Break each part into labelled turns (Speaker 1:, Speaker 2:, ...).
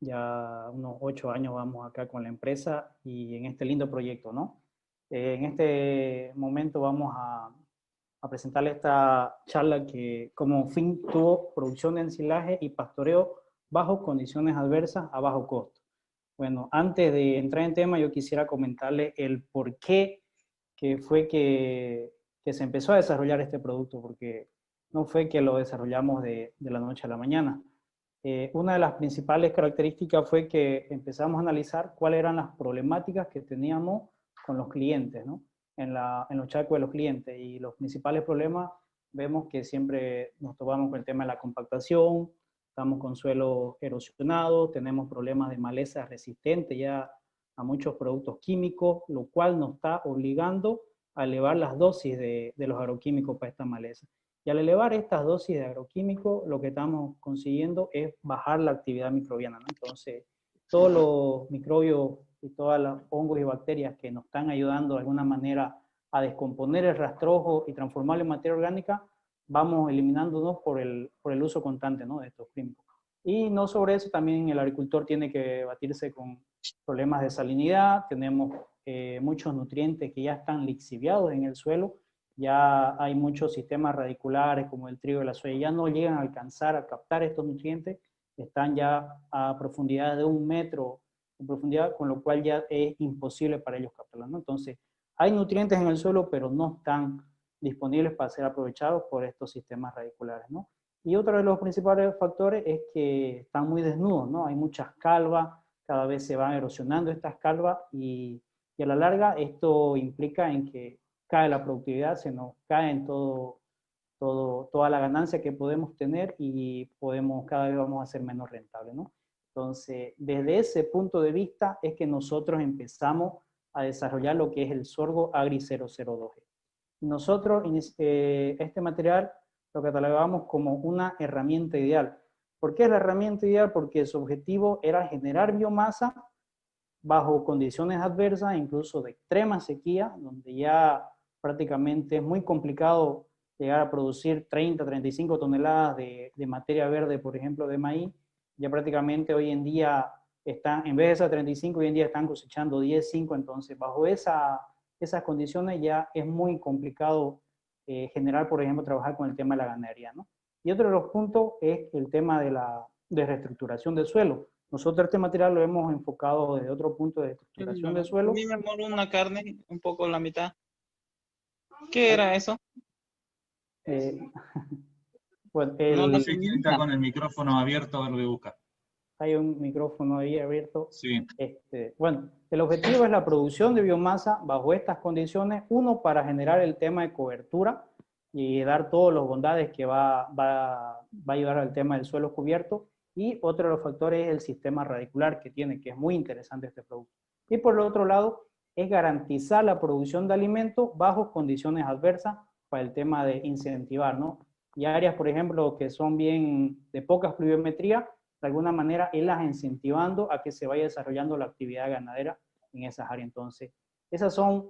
Speaker 1: Ya unos 8 años vamos acá con la empresa y en este lindo proyecto, ¿no? En este momento vamos a presentarle esta charla que como fin tuvo producción de ensilaje y pastoreo bajo condiciones adversas a bajo costo. Bueno, antes de entrar en tema, yo quisiera comentarle el por qué que fue que se empezó a desarrollar este producto, porque no fue que lo desarrollamos de la noche a la mañana. Una de las principales características fue que empezamos a analizar cuáles eran las problemáticas que teníamos con los clientes, ¿no? En los chacos de los clientes. Y los principales problemas vemos que siempre nos topamos con el tema de la compactación, estamos con suelo erosionado, tenemos problemas de maleza resistente ya a muchos productos químicos, lo cual nos está obligando a elevar las dosis de los agroquímicos para esta maleza. Y al elevar estas dosis de agroquímicos, lo que estamos consiguiendo es bajar la actividad microbiana, ¿no? Entonces, todos los microbios y todos los hongos y bacterias que nos están ayudando de alguna manera a descomponer el rastrojo y transformarlo en materia orgánica, vamos eliminándonos por el uso constante, ¿no?, de estos químicos. Y no sobre eso, también el agricultor tiene que batirse con problemas de salinidad, tenemos muchos nutrientes que ya están lixiviados en el suelo, ya hay muchos sistemas radiculares como el trigo y la soya, ya no llegan a alcanzar a captar estos nutrientes, están ya a profundidad de 1 metro de profundidad, con lo cual ya es imposible para ellos captarlos, ¿no? Entonces, hay nutrientes en el suelo, pero no están disponibles para ser aprovechados por estos sistemas radiculares, ¿no? Y otro de los principales factores es que están muy desnudos, ¿no? Hay muchas calvas, cada vez se van erosionando estas calvas y a la larga esto implica en que cae la productividad, se nos cae en toda la ganancia que podemos tener y cada vez vamos a ser menos rentables, ¿no? Entonces, desde ese punto de vista es que nosotros empezamos a desarrollar lo que es el sorgo Agri 002G. Nosotros, este material lo catalogamos como una herramienta ideal. ¿Por qué es la herramienta ideal? Porque su objetivo era generar biomasa bajo condiciones adversas, incluso de extrema sequía, donde ya prácticamente es muy complicado llegar a producir 30, 35 toneladas de materia verde, por ejemplo, de maíz. Ya prácticamente hoy en día están, en vez de esas 35, hoy en día están cosechando 10, 5, entonces bajo esas condiciones ya es muy complicado generar, por ejemplo, trabajar con el tema de la ganadería, ¿no? Y otro de los puntos es el tema de reestructuración del suelo. Nosotros este material lo hemos enfocado desde otro punto de estructuración del
Speaker 2: A
Speaker 1: suelo.
Speaker 2: mí me moló una carne, un poco la mitad. ¿Qué era eso?
Speaker 1: Eh, pues
Speaker 2: No la
Speaker 3: Sí, tiene que estar
Speaker 2: finita.
Speaker 3: con el micrófono abierto a ver lo que busca.
Speaker 1: hay un micrófono ahí abierto.
Speaker 3: Sí.
Speaker 1: Bueno, el objetivo es la producción de biomasa bajo estas condiciones, uno, para generar el tema de cobertura y dar todas las bondades que va a ayudar al tema del suelo cubierto, y otro de los factores es el sistema radicular que tiene, que es muy interesante este producto. Y por el otro lado, es garantizar la producción de alimentos bajo condiciones adversas para el tema de incentivar, ¿no? Y áreas, por ejemplo, que son bien de poca pluviometría, de alguna manera, irlas incentivando a que se vaya desarrollando la actividad ganadera en esas áreas. Entonces, esas son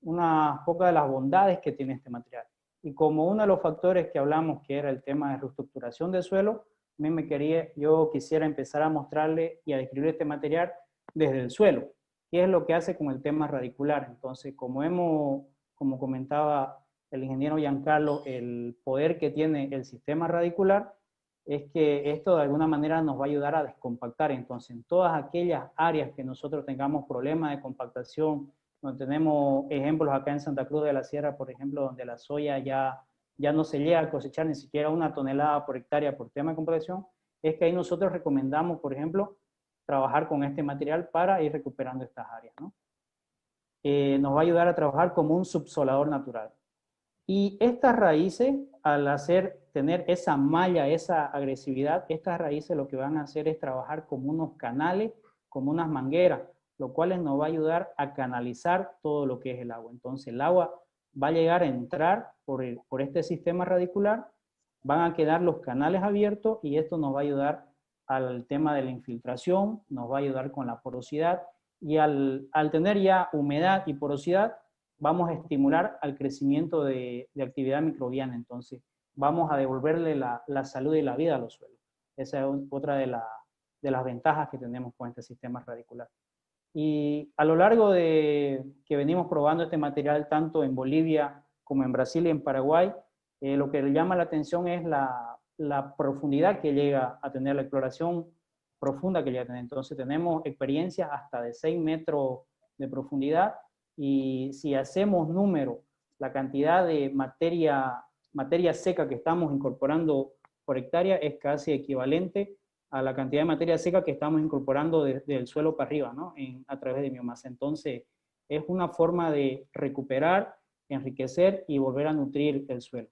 Speaker 1: unas pocas de las bondades que tiene este material. Y como uno de los factores que hablamos, que era el tema de reestructuración del suelo, yo quisiera empezar a mostrarle y a describir este material desde el suelo, qué es lo que hace con el tema radicular. Entonces, como comentaba el ingeniero Giancarlo, el poder que tiene el sistema radicular es que esto de alguna manera nos va a ayudar a descompactar. Entonces, en todas aquellas áreas que nosotros tengamos problemas de compactación, donde tenemos ejemplos acá en Santa Cruz de la Sierra, por ejemplo, donde la soya ya no se llega a cosechar ni siquiera 1 tonelada por hectárea por tema de compactación, es que ahí nosotros recomendamos, por ejemplo, trabajar con este material para ir recuperando estas áreas, ¿no? Nos va a ayudar a trabajar como un subsolador natural. Y estas raíces, tener esa malla, esa agresividad, estas raíces lo que van a hacer es trabajar como unos canales, como unas mangueras, lo cual nos va a ayudar a canalizar todo lo que es el agua. Entonces el agua va a llegar a entrar por este sistema radicular, van a quedar los canales abiertos y esto nos va a ayudar al tema de la infiltración, nos va a ayudar con la porosidad y al tener ya humedad y porosidad, vamos a estimular al crecimiento de actividad microbiana. Entonces, vamos a devolverle la salud y la vida a los suelos. Esa es otra de las ventajas que tenemos con este sistema radicular. Y a lo largo de que venimos probando este material tanto en Bolivia como en Brasil y en Paraguay, lo que llama la atención es la profundidad que llega a tener, la exploración profunda que llega a tener. Entonces tenemos experiencias hasta de 6 metros de profundidad, y si hacemos número, la cantidad de materia seca que estamos incorporando por hectárea es casi equivalente a la cantidad de materia seca que estamos incorporando desde el suelo para arriba, ¿no? A través de biomasa. Entonces, es una forma de recuperar, enriquecer y volver a nutrir el suelo.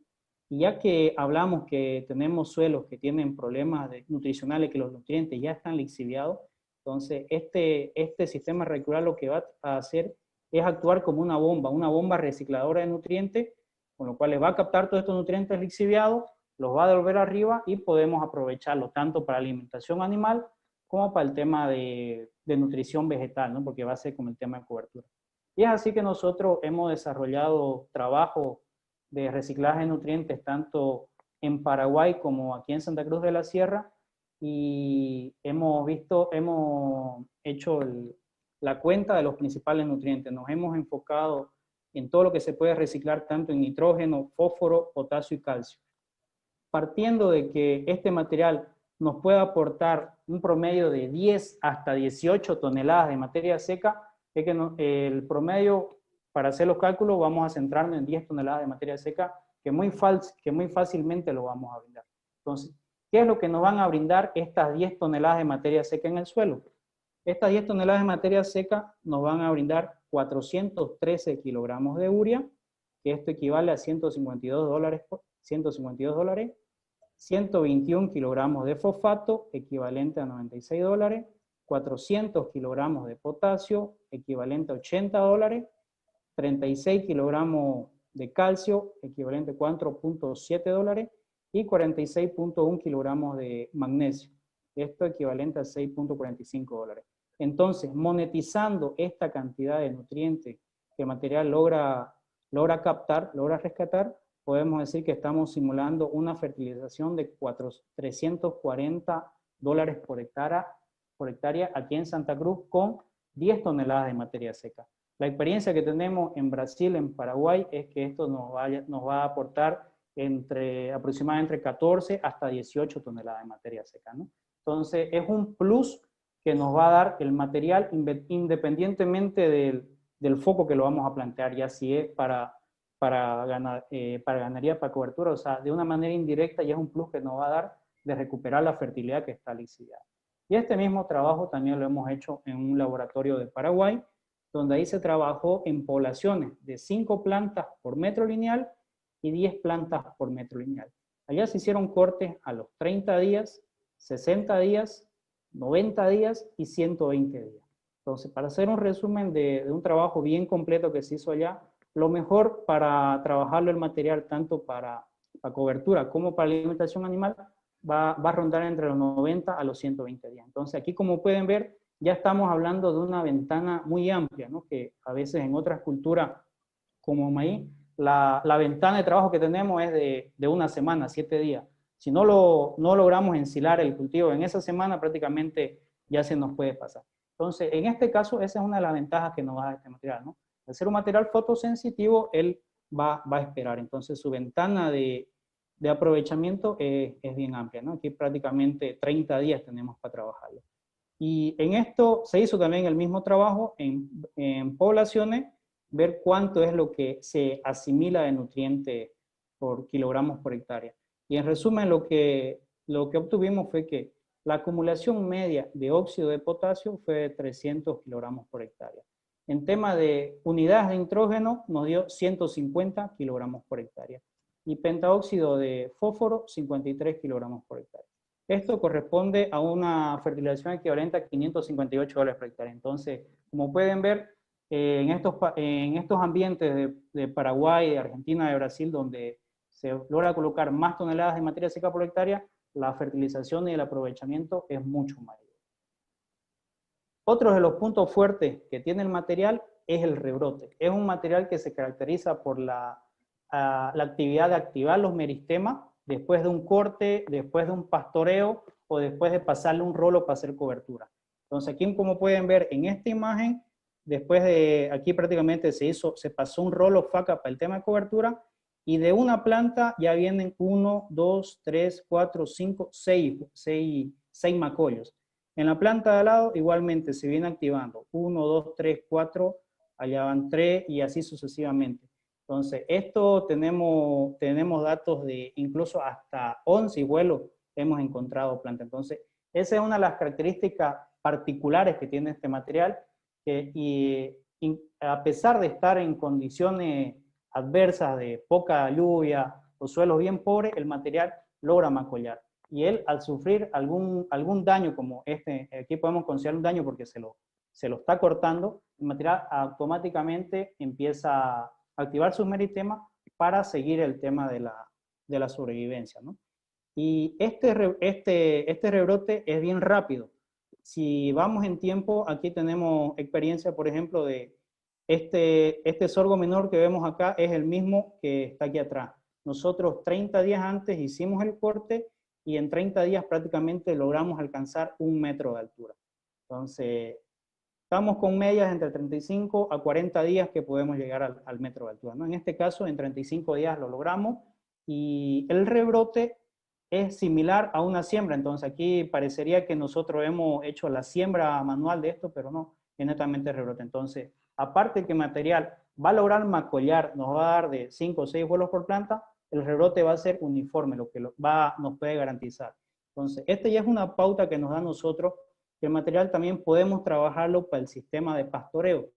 Speaker 1: Y ya que hablamos que tenemos suelos que tienen problemas nutricionales, que los nutrientes ya están lixiviados, entonces este sistema radicular lo que va a hacer es actuar como una bomba recicladora de nutrientes, con lo cual les va a captar todos estos nutrientes lixiviados, los va a devolver arriba y podemos aprovecharlo tanto para alimentación animal como para el tema de nutrición vegetal, ¿no? Porque va a ser como el tema de cobertura. Y es así que nosotros hemos desarrollado trabajo de reciclaje de nutrientes tanto en Paraguay como aquí en Santa Cruz de la Sierra, y hemos hecho la cuenta de los principales nutrientes. Nos hemos enfocado en todo lo que se puede reciclar tanto en nitrógeno, fósforo, potasio y calcio. Partiendo de que este material nos puede aportar un promedio de 10 hasta 18 toneladas de materia seca, es que el promedio, para hacer los cálculos, vamos a centrarnos en 10 toneladas de materia seca, que muy fácilmente lo vamos a brindar. Entonces, ¿qué es lo que nos van a brindar estas 10 toneladas de materia seca en el suelo? Estas 10 toneladas de materia seca nos van a brindar 413 kilogramos de urea, que esto equivale a $152, 121 kilogramos de fosfato, equivalente a $96, 400 kilogramos de potasio, equivalente a $80, 36 kilogramos de calcio, equivalente a $4.7, y 46.1 kilogramos de magnesio, esto equivalente a $6.45. Entonces, monetizando esta cantidad de nutrientes que el material logra captar, logra rescatar, podemos decir que estamos simulando una fertilización de $340 por hectárea aquí en Santa Cruz con 10 toneladas de materia seca. La experiencia que tenemos en Brasil, en Paraguay, es que esto nos va a aportar aproximadamente 14 hasta 18 toneladas de materia seca, ¿no? Entonces, es un plus que nos va a dar el material independientemente del foco que lo vamos a plantear, ya si es para ganadería, para cobertura, o sea, de una manera indirecta ya es un plus que nos va a dar de recuperar la fertilidad que está lixiviada. Y este mismo trabajo también lo hemos hecho en un laboratorio de Paraguay, donde ahí se trabajó en poblaciones de 5 plantas por metro lineal y 10 plantas por metro lineal. Allá se hicieron cortes a los 30 días, 60 días, 90 días y 120 días. Entonces, para hacer un resumen de un trabajo bien completo que se hizo allá, lo mejor para trabajarlo el material, tanto para cobertura como para alimentación animal, va a rondar entre los 90 a los 120 días. Entonces, aquí como pueden ver, ya estamos hablando de una ventana muy amplia, ¿no? Que a veces en otras culturas, como maíz, la ventana de trabajo que tenemos es de una semana, 7 días. Si no logramos ensilar el cultivo en esa semana, prácticamente ya se nos puede pasar. Entonces, en este caso, esa es una de las ventajas que nos da este material, ¿no? Al ser un material fotosensitivo, él va a esperar. Entonces, su ventana de aprovechamiento es bien amplia, ¿no? Aquí prácticamente 30 días tenemos para trabajarlo. Y en esto se hizo también el mismo trabajo en poblaciones, ver cuánto es lo que se asimila de nutriente por kilogramos por hectárea. Y en resumen, lo que obtuvimos fue que la acumulación media de óxido de potasio fue de 300 kilogramos por hectárea. En tema de unidades de nitrógeno, nos dio 150 kilogramos por hectárea. Y pentaóxido de fósforo, 53 kilogramos por hectárea. Esto corresponde a una fertilización equivalente a $558 por hectárea. Entonces, como pueden ver, en estos ambientes de Paraguay, de Argentina, de Brasil, donde se logra colocar más toneladas de materia seca por hectárea, la fertilización y el aprovechamiento es mucho mayor. Otro de los puntos fuertes que tiene el material es el rebrote. Es un material que se caracteriza por la actividad de activar los meristemas después de un corte, después de un pastoreo o después de pasarle un rolo para hacer cobertura. Entonces aquí, como pueden ver en esta imagen, después de aquí prácticamente se pasó un rolo faca para el tema de cobertura, y de una planta ya vienen 1, 2, 3, 4, 5, 6 macollos. En la planta de al lado igualmente se viene activando 1, 2, 3, 4, allá van 3 y así sucesivamente. Entonces, esto tenemos datos de incluso hasta 11 vuelos hemos encontrado planta. Entonces, esa es una de las características particulares que tiene este material, y a pesar de estar en condiciones adversas de poca lluvia o suelos bien pobres, el material logra macollar. Y él, al sufrir algún daño como este, aquí podemos considerar un daño porque se lo está cortando, el material automáticamente empieza a activar sus meritemas para seguir el tema de la sobrevivencia, ¿no? Y este rebrote es bien rápido. Si vamos en tiempo, aquí tenemos experiencia, por ejemplo, de este sorgo menor que vemos acá es el mismo que está aquí atrás. Nosotros 30 días antes hicimos el corte y en 30 días prácticamente logramos alcanzar 1 metro de altura. Entonces, estamos con medias entre 35 a 40 días que podemos llegar al metro de altura, ¿no? En este caso, en 35 días lo logramos, y el rebrote es similar a una siembra. Entonces aquí parecería que nosotros hemos hecho la siembra manual de esto, pero no, es netamente rebrote. Entonces, aparte que el material va a lograr macollar, nos va a dar de 5 o 6 vuelos por planta, el rebrote va a ser uniforme, lo que nos puede garantizar. Entonces, esta ya es una pauta que nos da a nosotros, que el material también podemos trabajarlo para el sistema de pastoreo.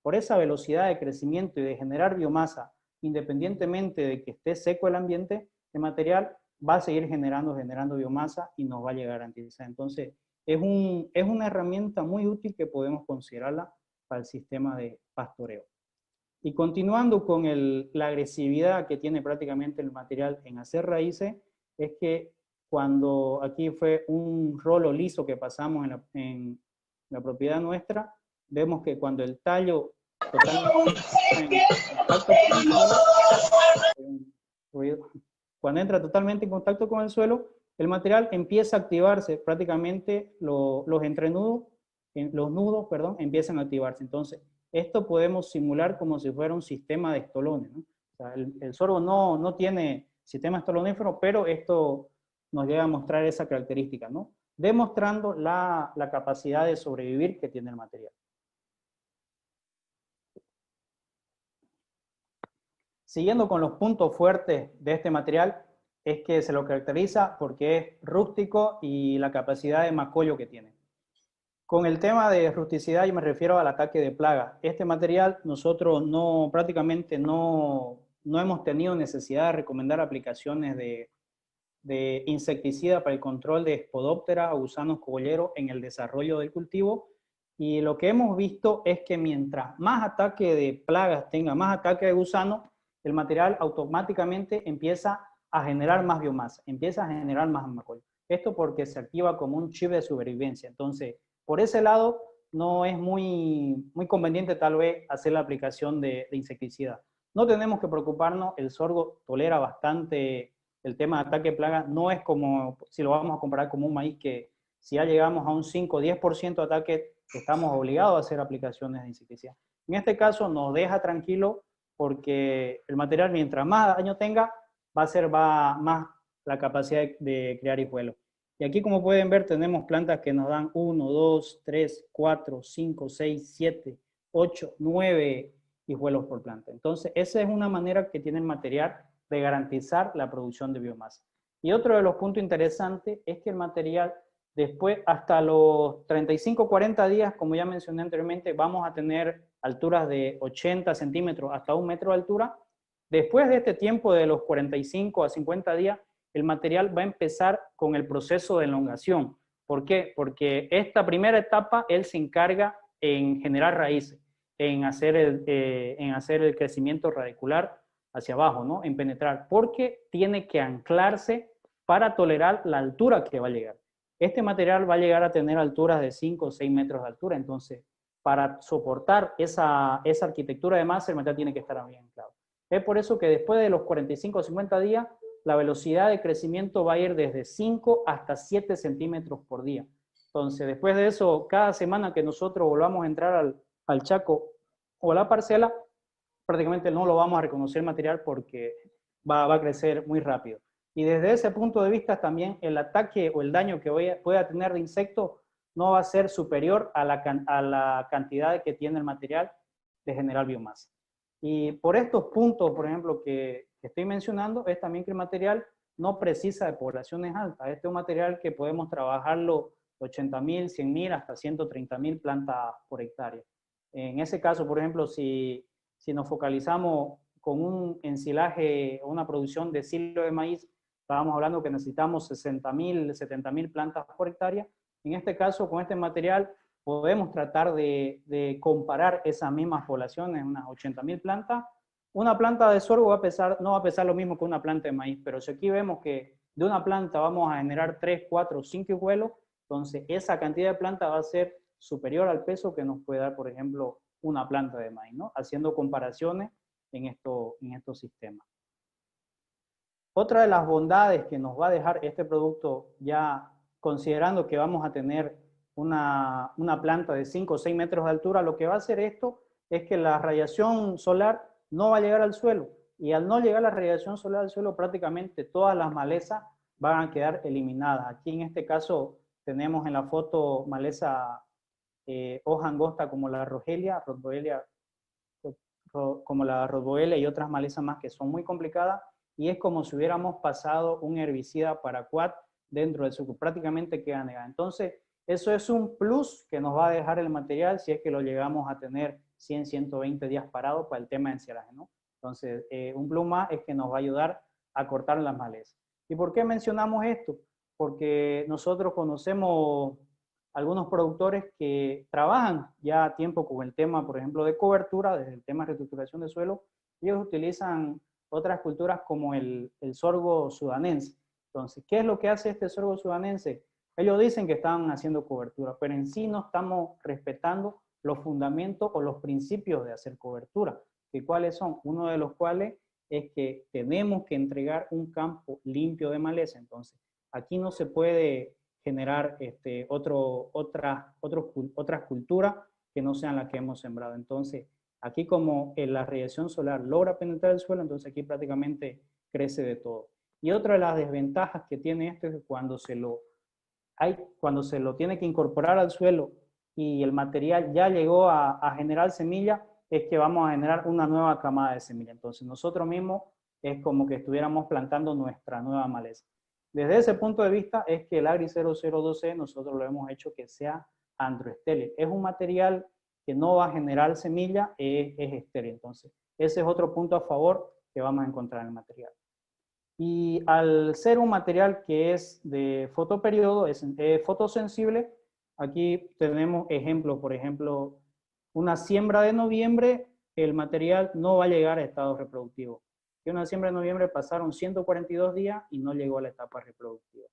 Speaker 1: Por esa velocidad de crecimiento y de generar biomasa, independientemente de que esté seco el ambiente, el material va a seguir generando biomasa y nos va a llegar a garantizar. Entonces, es una herramienta muy útil que podemos considerarla para el sistema de pastoreo. Y continuando con la agresividad que tiene prácticamente el material en hacer raíces, es que cuando aquí fue un rolo liso que pasamos en la propiedad nuestra, vemos que cuando el tallo totalmente cuando entra totalmente en contacto con el suelo, el material empieza a activarse, prácticamente los entrenudos, los nudos, perdón, empiezan a activarse. Entonces, esto podemos simular como si fuera un sistema de estolones, ¿no? O sea, el sorgo no tiene sistema estolonífero, pero esto nos llega a mostrar esa característica, ¿no? Demostrando la capacidad de sobrevivir que tiene el material. Siguiendo con los puntos fuertes de este material, es que se lo caracteriza porque es rústico y la capacidad de macollo que tiene. Con el tema de rusticidad yo me refiero al ataque de plaga. Este material nosotros prácticamente no hemos tenido necesidad de recomendar aplicaciones de insecticida para el control de Spodoptera o gusanos cogolleros en el desarrollo del cultivo. Y lo que hemos visto es que mientras más ataque de plagas tenga, más ataque de gusanos, el material automáticamente empieza a generar más biomasa, empieza a generar más macollo. Esto porque se activa como un chip de supervivencia. Entonces, por ese lado, no es muy conveniente tal vez hacer la aplicación de insecticida. No tenemos que preocuparnos, el sorgo tolera bastante el tema de ataque de plaga, no es como, si lo vamos a comparar como un maíz, que si ya llegamos a un 5 o 10% de ataque, estamos obligados a hacer aplicaciones de insecticida. En este caso nos deja tranquilo porque el material, mientras más daño tenga, va más la capacidad de crear hijuelos. Y aquí, como pueden ver, tenemos plantas que nos dan 1, 2, 3, 4, 5, 6, 7, 8, 9 hijuelos por planta. Entonces, esa es una manera que tiene el material de garantizar la producción de biomasa. Y otro de los puntos interesantes es que el material, después, hasta los 35-40 días, como ya mencioné anteriormente, vamos a tener alturas de 80 centímetros hasta 1 metro de altura. Después de este tiempo de los 45 a 50 días, el material va a empezar con el proceso de elongación. ¿Por qué? Porque esta primera etapa, él se encarga en generar raíces, en hacer el crecimiento radicular hacia abajo, ¿no? En penetrar, porque tiene que anclarse para tolerar la altura que va a llegar. Este material va a llegar a tener alturas de 5 o 6 metros de altura, entonces, para soportar esa arquitectura de masa, el material tiene que estar bien anclado. Es por eso que después de los 45 o 50 días, la velocidad de crecimiento va a ir desde 5 hasta 7 centímetros por día. Entonces, después de eso, cada semana que nosotros volvamos a entrar al chaco o a la parcela, prácticamente no lo vamos a reconocer el material porque va a crecer muy rápido. Y desde ese punto de vista también el ataque o el daño que pueda tener de insecto no va a ser superior a la cantidad que tiene el material de generar biomasa. Y por estos puntos, por ejemplo, que estoy mencionando, es también que el material no precisa de poblaciones altas. Este es un material que podemos trabajarlo 80.000, 100.000, hasta 130.000 plantas por hectárea. En ese caso, por ejemplo, si nos focalizamos con un ensilaje o una producción de silo de maíz, estábamos hablando que necesitamos 60.000, 70.000 plantas por hectárea. En este caso, con este material, podemos tratar de comparar esas mismas poblaciones, unas 80.000 plantas. Una planta de sorgo no va a pesar lo mismo que una planta de maíz, pero si aquí vemos que de una planta vamos a generar 3, 4, 5 hijuelos, entonces esa cantidad de planta va a ser superior al peso que nos puede dar, por ejemplo, una planta de maíz, ¿no? Haciendo comparaciones en estos sistemas. Otra de las bondades que nos va a dejar este producto, ya considerando que vamos a tener una planta de 5 o 6 metros de altura, lo que va a hacer esto es que la radiación solar no va a llegar al suelo. Y al no llegar la radiación solar al suelo, prácticamente todas las malezas van a quedar eliminadas. Aquí en este caso tenemos en la foto maleza hoja angosta como la rogelia, como la rhodboelia y otras malezas más que son muy complicadas, y es como si hubiéramos pasado un herbicida paraquat dentro del suelo, prácticamente queda negada. Entonces, eso es un plus que nos va a dejar el material si es que lo llegamos a tener 100, 120 días parado para el tema de ensilaje, ¿no? Entonces, un plus más es que nos va a ayudar a cortar las malezas. ¿Y por qué mencionamos esto? Porque nosotros conocemos algunos productores que trabajan ya a tiempo con el tema, por ejemplo, de cobertura, desde el tema de reestructuración de suelo. Ellos utilizan otras culturas como el sorgo sudanense. Entonces, ¿qué es lo que hace este sorgo sudanense? Ellos dicen que están haciendo cobertura, pero en sí no estamos respetando los fundamentos o los principios de hacer cobertura. ¿Y cuáles son? Uno de los cuales es que tenemos que entregar un campo limpio de maleza. Entonces, aquí no se puede generar otras culturas que no sean las que hemos sembrado. Entonces, aquí como la radiación solar logra penetrar el suelo, entonces aquí prácticamente crece de todo. Y otra de las desventajas que tiene esto es que cuando se lo tiene que incorporar al suelo y el material ya llegó a generar semilla, es que vamos a generar una nueva camada de semilla. Entonces nosotros mismos es como que estuviéramos plantando nuestra nueva maleza. Desde ese punto de vista es que el Agri 002C nosotros lo hemos hecho que sea androestéril. Es un material que no va a generar semilla, es estéril. Entonces, ese es otro punto a favor que vamos a encontrar en el material. Y al ser un material que es de fotoperiodo, es fotosensible, aquí tenemos ejemplos, por ejemplo, una siembra de noviembre, el material no va a llegar a estado reproductivo. Que una siembra de noviembre pasaron 142 días y no llegó a la etapa reproductiva.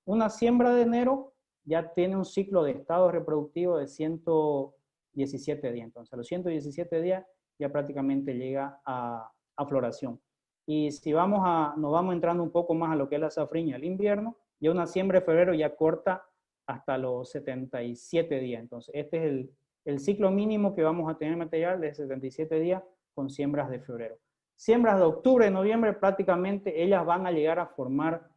Speaker 1: Una siembra de enero ya tiene un ciclo de estado reproductivo de 117 días. Entonces, a los 117 días ya prácticamente llega a floración. Y si nos vamos entrando un poco más a lo que es la safriña el invierno, ya una siembra de febrero ya corta hasta los 77 días. Entonces, este es el ciclo mínimo que vamos a tener material de 77 días con siembras de febrero. Siembras de octubre, noviembre, prácticamente ellas van a llegar a formar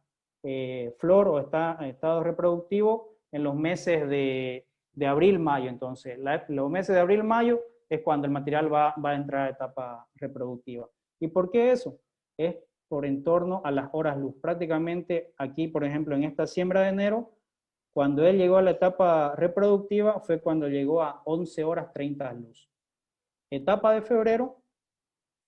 Speaker 1: flor o estado reproductivo en los meses de abril, mayo. Entonces, los meses de abril, mayo es cuando el material va a entrar a etapa reproductiva. ¿Y por qué eso? Es por en torno a las horas luz. Prácticamente aquí, por ejemplo, en esta siembra de enero, cuando él llegó a la etapa reproductiva fue cuando llegó a 11 horas 30 de luz. Etapa de febrero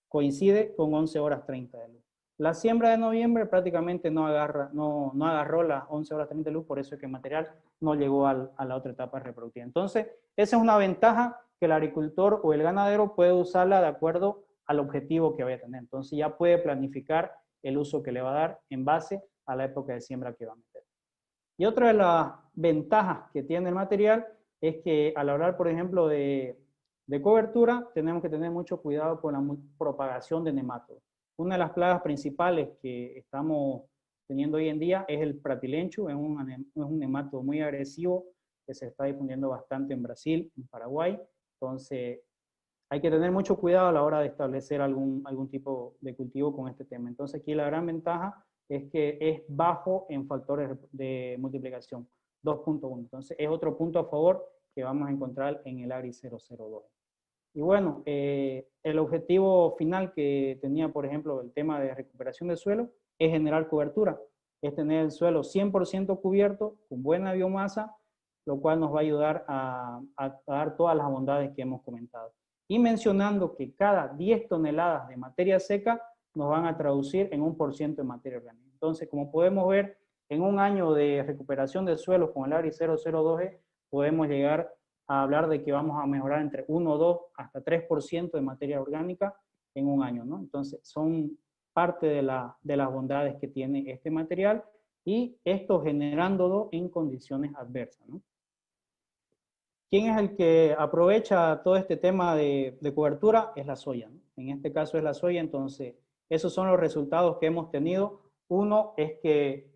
Speaker 1: coincide con 11 horas 30 de luz. La siembra de noviembre prácticamente no agarró las 11 horas 30 de luz, por eso es que el material no llegó a la otra etapa reproductiva. Entonces, esa es una ventaja que el agricultor o el ganadero puede usarla de acuerdo al objetivo que vaya a tener. Entonces ya puede planificar el uso que le va a dar en base a la época de siembra que va a meter. Y otra de las ventajas que tiene el material es que al hablar, por ejemplo, de cobertura, tenemos que tener mucho cuidado con la propagación de nematodos. Una de las plagas principales que estamos teniendo hoy en día es el pratilenchu, es un nematodo muy agresivo que se está difundiendo bastante en Brasil, en Paraguay. Entonces, hay que tener mucho cuidado a la hora de establecer algún tipo de cultivo con este tema. Entonces, aquí la gran ventaja es que es bajo en factores de multiplicación, 2.1. Entonces, es otro punto a favor que vamos a encontrar en el Agri 002. Y bueno, el objetivo final que tenía, por ejemplo, el tema de recuperación del suelo, es generar cobertura, es tener el suelo 100% cubierto, con buena biomasa, lo cual nos va a ayudar a dar todas las bondades que hemos comentado. Y mencionando que cada 10 toneladas de materia seca nos van a traducir en 1% de materia orgánica. Entonces, como podemos ver, en un año de recuperación del suelo con el Agri 002G, podemos llegar a hablar de que vamos a mejorar entre 1, 2, hasta 3% de materia orgánica en un año, ¿no? Entonces, son parte de las bondades que tiene este material y esto generándolo en condiciones adversas, ¿no? ¿Quién es el que aprovecha todo este tema de cobertura? Es la soya, ¿no? En este caso es la soya, entonces esos son los resultados que hemos tenido. Uno es que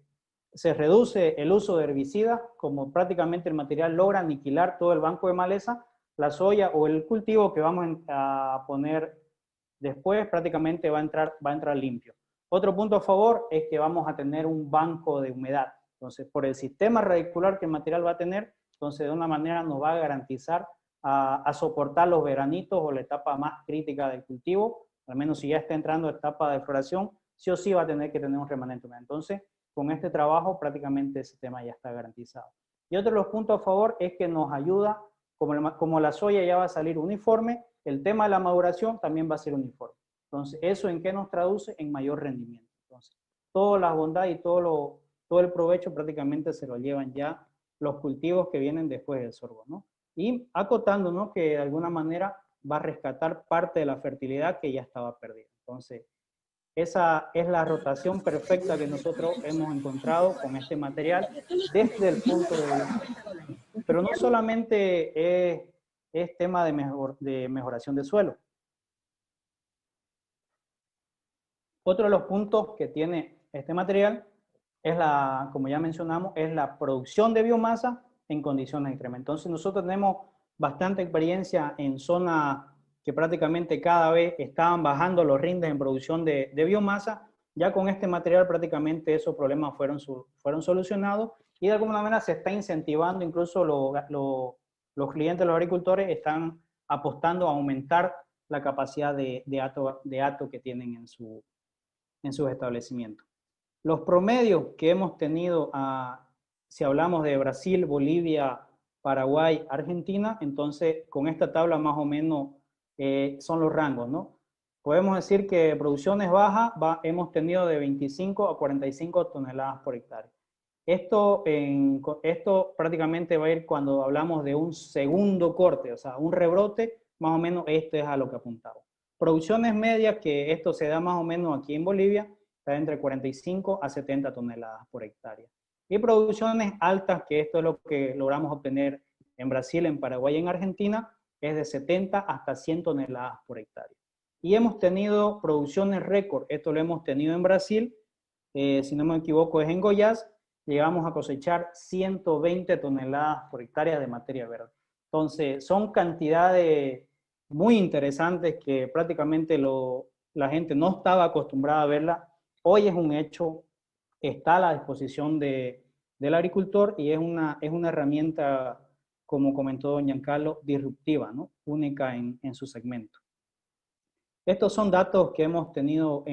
Speaker 1: se reduce el uso de herbicidas, como prácticamente el material logra aniquilar todo el banco de maleza, la soya o el cultivo que vamos a poner después prácticamente va a entrar limpio. Otro punto a favor es que vamos a tener un banco de humedad. Entonces, por el sistema radicular que el material va a tener, entonces de una manera nos va a garantizar a soportar los veranitos o la etapa más crítica del cultivo, al menos si ya está entrando etapa de floración, sí o sí va a tener que tener un remanente humedad. Entonces, con este trabajo prácticamente ese tema ya está garantizado. Y otro de los puntos a favor es que nos ayuda, como la soya ya va a salir uniforme, el tema de la maduración también va a ser uniforme. Entonces, ¿eso en qué nos traduce? En mayor rendimiento. Entonces, todas las bondades y todo el provecho prácticamente se lo llevan ya los cultivos que vienen después del sorgo, ¿no? Y acotando, ¿no?, que de alguna manera va a rescatar parte de la fertilidad que ya estaba perdida. Entonces, esa es la rotación perfecta que nosotros hemos encontrado con este material desde el punto de vista. Pero no solamente es tema de mejoración de suelo. Otro de los puntos que tiene este material es como ya mencionamos, es la producción de biomasa en condiciones extremas. Entonces nosotros tenemos bastante experiencia en zonas que prácticamente cada vez estaban bajando los rindes en producción de biomasa. Ya con este material prácticamente esos problemas fueron solucionados y de alguna manera se está incentivando, incluso los clientes, los agricultores están apostando a aumentar la capacidad de hato que tienen en sus establecimientos. Los promedios que hemos tenido, si hablamos de Brasil, Bolivia, Paraguay, Argentina, entonces con esta tabla más o menos son los rangos, ¿no? Podemos decir que producciones bajas hemos tenido de 25 a 45 toneladas por hectárea. Esto prácticamente va a ir cuando hablamos de un segundo corte, o sea, un rebrote, más o menos esto es a lo que apuntaba. Producciones medias, que esto se da más o menos aquí en Bolivia, está entre 45 a 70 toneladas por hectárea. Y producciones altas, que esto es lo que logramos obtener en Brasil, en Paraguay y en Argentina, es de 70 hasta 100 toneladas por hectárea. Y hemos tenido producciones récord, esto lo hemos tenido en Brasil, si no me equivoco es en Goiás, llegamos a cosechar 120 toneladas por hectárea de materia verde. Entonces, son cantidades muy interesantes que prácticamente la gente no estaba acostumbrada a verla. Hoy es un hecho, está a la disposición del agricultor y es una herramienta, como comentó don Giancarlo, disruptiva, ¿no?, única en su segmento. Estos son datos que hemos tenido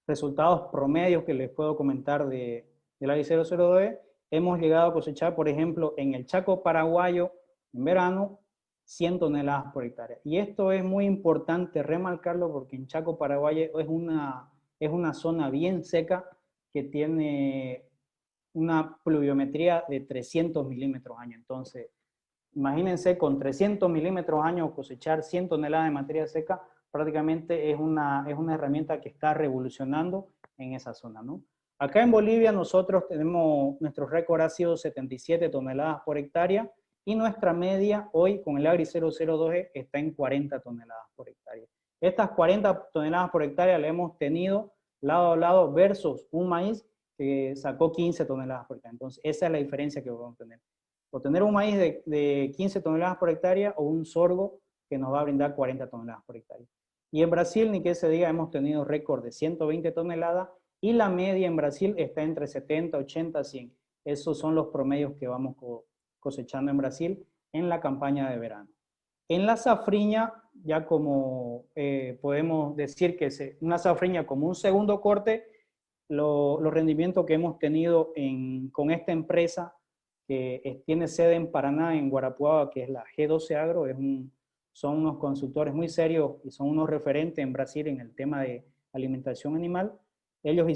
Speaker 1: resultados promedios que les puedo comentar del Agri 002. Hemos llegado a cosechar, por ejemplo, en el Chaco paraguayo, en verano, 100 toneladas por hectárea. Y esto es muy importante remarcarlo porque en Chaco paraguayo es una zona bien seca que tiene una pluviometría de 300 milímetros año. Entonces, imagínense con 300 milímetros año cosechar 100 toneladas de materia seca, prácticamente es una herramienta que está revolucionando en esa zona, ¿no? Acá en Bolivia nosotros nuestro récord ha sido 77 toneladas por hectárea y nuestra media hoy con el Agri 002 está en 40 toneladas por hectárea. Estas 40 toneladas por hectárea le hemos tenido lado a lado versus un maíz que sacó 15 toneladas por hectárea. Entonces, esa es la diferencia que vamos a tener. O tener un maíz de 15 toneladas por hectárea o un sorgo que nos va a brindar 40 toneladas por hectárea. Y en Brasil, ni que se diga, hemos tenido récord de 120 toneladas y la media en Brasil está entre 70, 80, 100. Esos son los promedios que vamos cosechando en Brasil en la campaña de verano. En la safriña, ya como podemos decir que una safriña como un segundo corte, los rendimientos que hemos tenido con esta empresa que tiene sede en Paraná, en Guarapuava, que es la G12 Agro, son unos consultores muy serios y son unos referentes en Brasil en el tema de alimentación animal. Ellos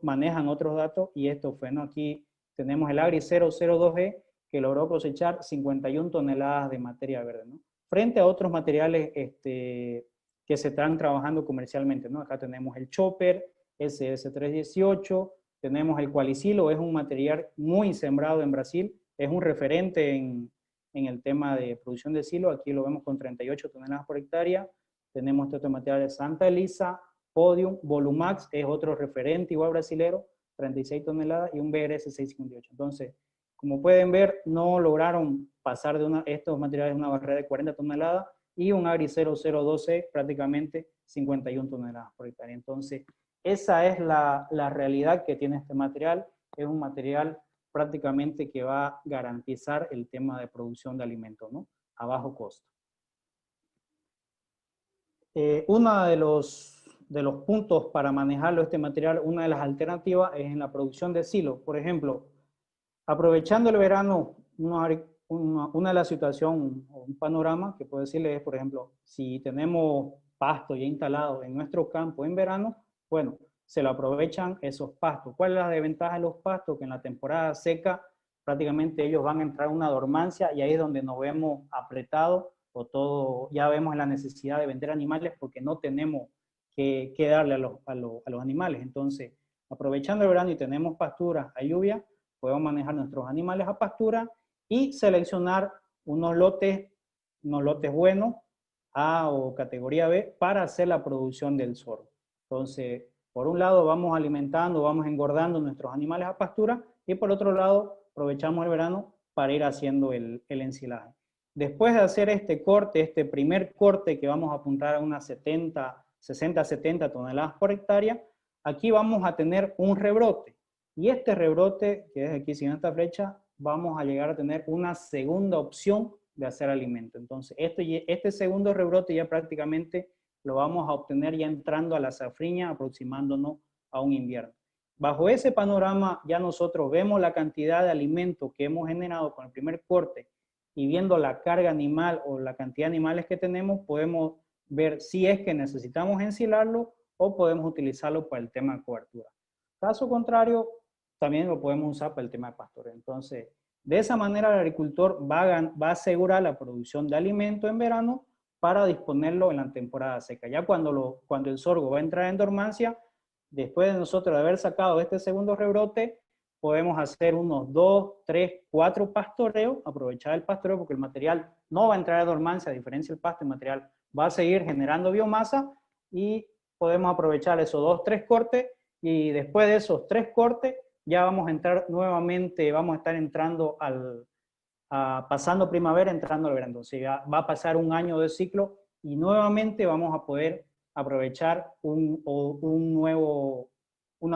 Speaker 1: manejan otros datos y esto fue, ¿no? Aquí tenemos el Agri 002G que logró cosechar 51 toneladas de materia verde, ¿no? Frente a otros materiales que se están trabajando comercialmente, ¿no? Acá tenemos el Chopper, SS318, tenemos el Qualicilo, es un material muy sembrado en Brasil, es un referente en el tema de producción de silo, aquí lo vemos con 38 toneladas por hectárea, tenemos este otro material de Santa Elisa, Podium, Volumax, es otro referente igual brasilero, 36 toneladas, y un BRS 658. Entonces, como pueden ver, no lograron pasar de estos materiales una barrera de 40 toneladas y un Agri 0012 prácticamente 51 toneladas por hectárea. Entonces, esa es la realidad que tiene este material. Es un material prácticamente que va a garantizar el tema de producción de alimentos, ¿no? A bajo costo. Uno de los puntos para manejarlo este material, una de las alternativas es en la producción de silos. Por ejemplo, aprovechando el verano, una de las situaciones, un panorama que puedo decirles es, por ejemplo, si tenemos pasto ya instalado en nuestro campo en verano, bueno, se lo aprovechan esos pastos. ¿Cuál es la desventaja de los pastos? Que en la temporada seca prácticamente ellos van a entrar en una dormancia y ahí es donde nos vemos apretados o ya vemos la necesidad de vender animales porque no tenemos que darle a los animales. Entonces, aprovechando el verano y tenemos pasturas a lluvia, podemos manejar nuestros animales a pastura y seleccionar unos lotes buenos, A o categoría B, para hacer la producción del sorgo. Entonces, por un lado vamos alimentando, vamos engordando nuestros animales a pastura y por otro lado aprovechamos el verano para ir haciendo el ensilaje. Después de hacer este corte, este primer corte que vamos a apuntar a unas 60-70 toneladas por hectárea, aquí vamos a tener un rebrote. Y este rebrote, que es aquí siguiendo esta flecha, vamos a llegar a tener una segunda opción de hacer alimento. Entonces, este segundo rebrote ya prácticamente lo vamos a obtener ya entrando a la safriña, aproximándonos a un invierno. Bajo ese panorama, ya nosotros vemos la cantidad de alimento que hemos generado con el primer corte y viendo la carga animal o la cantidad de animales que tenemos, podemos ver si es que necesitamos ensilarlo o podemos utilizarlo para el tema de cobertura. Caso contrario, también lo podemos usar para el tema de pastoreo. Entonces, de esa manera el agricultor va a asegurar la producción de alimento en verano para disponerlo en la temporada seca. Ya cuando el sorgo va a entrar en dormancia, después de nosotros haber sacado este segundo rebrote, podemos hacer unos 2, 3, 4 pastoreos, aprovechar el pastoreo porque el material no va a entrar a dormancia, a diferencia del pasto, el material va a seguir generando biomasa y podemos aprovechar esos 2, 3 cortes y después de esos 3 cortes ya vamos a entrar nuevamente, vamos a estar entrando pasando primavera, entrando al verano. Entonces ya va a pasar un año de ciclo y nuevamente vamos a poder aprovechar una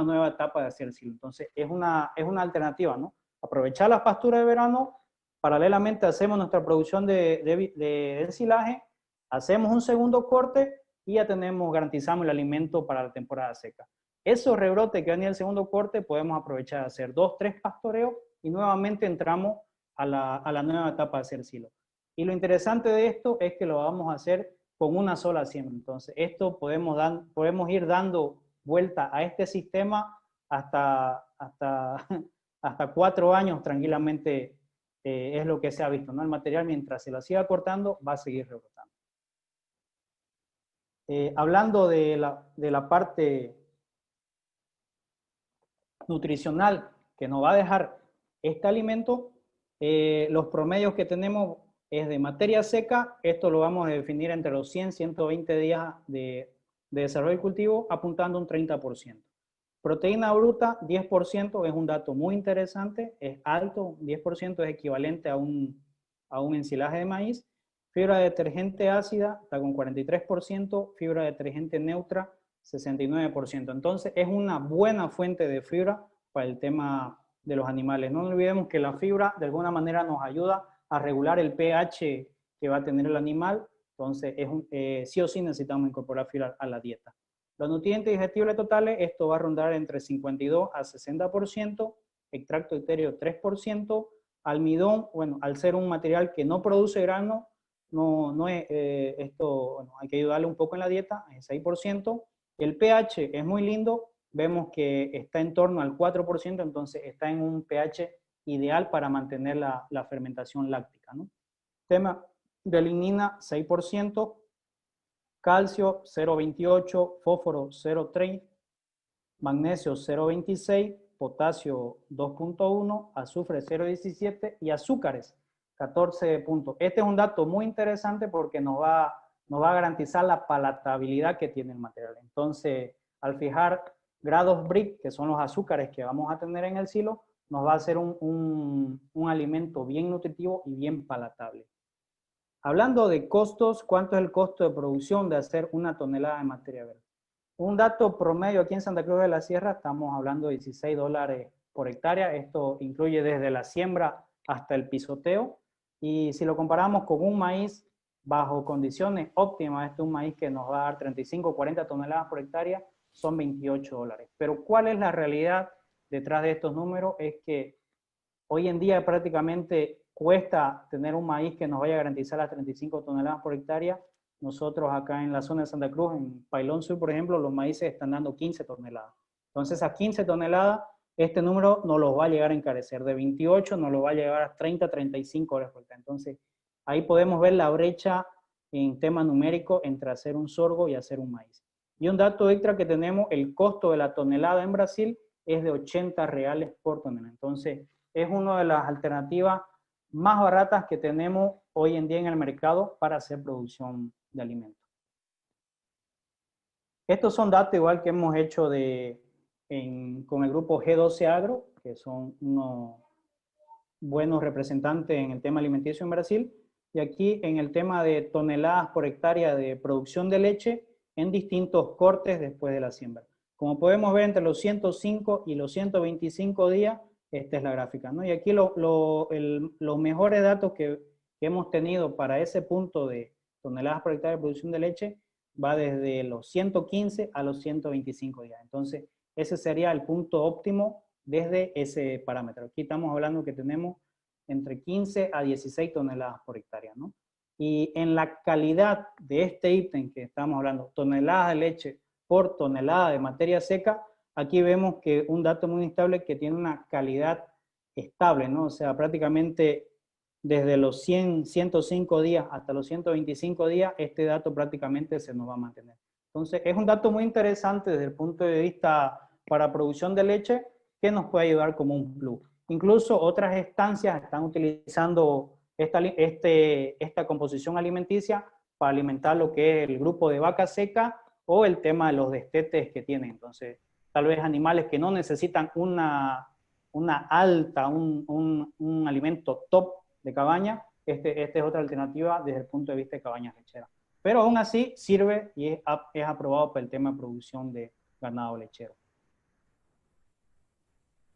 Speaker 1: nueva etapa de hacer silo. Entonces es una alternativa, ¿no? Aprovechar las pasturas de verano, paralelamente hacemos nuestra producción de ensilaje, hacemos un segundo corte y ya garantizamos el alimento para la temporada seca. Esos rebrotes que van en el segundo corte podemos aprovechar de hacer 2, 3 pastoreos y nuevamente entramos a la nueva etapa de hacer silo. Y lo interesante de esto es que lo vamos a hacer con una sola siembra. Entonces, esto podemos ir dando vuelta a este sistema hasta 4 años tranquilamente, es lo que se ha visto, ¿no? El material, mientras se lo siga cortando, va a seguir rebrotando. Hablando de la parte nutricional que nos va a dejar este alimento, los promedios que tenemos es de materia seca. Esto lo vamos a definir entre los 100 y 120 días de desarrollo del cultivo, apuntando un 30%. Proteína bruta, 10%, es un dato muy interesante, es alto, 10% es equivalente a un ensilaje de maíz. Fibra detergente ácida está con 43%, fibra detergente neutra, 69%. Entonces, es una buena fuente de fibra para el tema de los animales. No olvidemos que la fibra, de alguna manera, nos ayuda a regular el pH que va a tener el animal. Entonces, sí o sí necesitamos incorporar fibra a la dieta. Los nutrientes digestibles totales, esto va a rondar entre 52 a 60%, extracto etéreo 3%, almidón, bueno, al ser un material que no produce grano, no es, esto, bueno, hay que ayudarle un poco en la dieta, es 6%. El pH es muy lindo, vemos que está en torno al 4%, entonces está en un pH ideal para mantener la fermentación láctica, ¿no? Tema de lignina, 6%, calcio 0,28, fósforo 0,3, magnesio 0,26, potasio 2,1, azufre 0,17 y azúcares 14 puntos. Este es un dato muy interesante porque nos va a garantizar la palatabilidad que tiene el material. Entonces, al fijar grados Brix, que son los azúcares que vamos a tener en el silo, nos va a hacer un alimento bien nutritivo y bien palatable. Hablando de costos, ¿cuánto es el costo de producción de hacer una tonelada de materia verde? Un dato promedio aquí en Santa Cruz de la Sierra, estamos hablando de $16 por hectárea. Esto incluye desde la siembra hasta el pisoteo. Y si lo comparamos con un maíz bajo condiciones óptimas, este es un maíz que nos va a dar 35 o 40 toneladas por hectárea, son $28. Pero ¿cuál es la realidad detrás de estos números? Es que hoy en día prácticamente cuesta tener un maíz que nos vaya a garantizar las 35 toneladas por hectárea. Nosotros acá en la zona de Santa Cruz, en Pailón Sur, por ejemplo, los maíces están dando 15 toneladas. Entonces, a 15 toneladas, este número nos los va a llegar a encarecer. De 28 nos lo va a llegar a 30, 35 horas por hectárea. Entonces, ahí podemos ver la brecha en tema numérico entre hacer un sorgo y hacer un maíz. Y un dato extra que tenemos, el costo de la tonelada en Brasil es de 80 reales por tonelada. Entonces, es una de las alternativas más baratas que tenemos hoy en día en el mercado para hacer producción de alimentos. Estos son datos igual que hemos hecho con el grupo G12 Agro, que son unos buenos representantes en el tema alimenticio en Brasil, y aquí en el tema de toneladas por hectárea de producción de leche en distintos cortes después de la siembra. Como podemos ver, entre los 105 y los 125 días, esta es la gráfica, ¿no? Y aquí los mejores datos que hemos tenido para ese punto de toneladas por hectárea de producción de leche va desde los 115 a los 125 días. Entonces, ese sería el punto óptimo desde ese parámetro. Aquí estamos hablando que tenemos entre 15 a 16 toneladas por hectárea, ¿no? Y en la calidad de este ítem que estamos hablando, toneladas de leche por tonelada de materia seca, aquí vemos que un dato muy estable que tiene una calidad estable, ¿no? O sea, prácticamente desde los 105 días hasta los 125 días, este dato prácticamente se nos va a mantener. Entonces, es un dato muy interesante desde el punto de vista para producción de leche que nos puede ayudar como un plus. Incluso otras estancias están utilizando esta composición alimenticia para alimentar lo que es el grupo de vaca seca o el tema de los destetes que tienen. Entonces, tal vez animales que no necesitan un alimento top de cabaña, esta es otra alternativa desde el punto de vista de cabañas lecheras. Pero aún así sirve y es aprobado para el tema de producción de ganado lechero.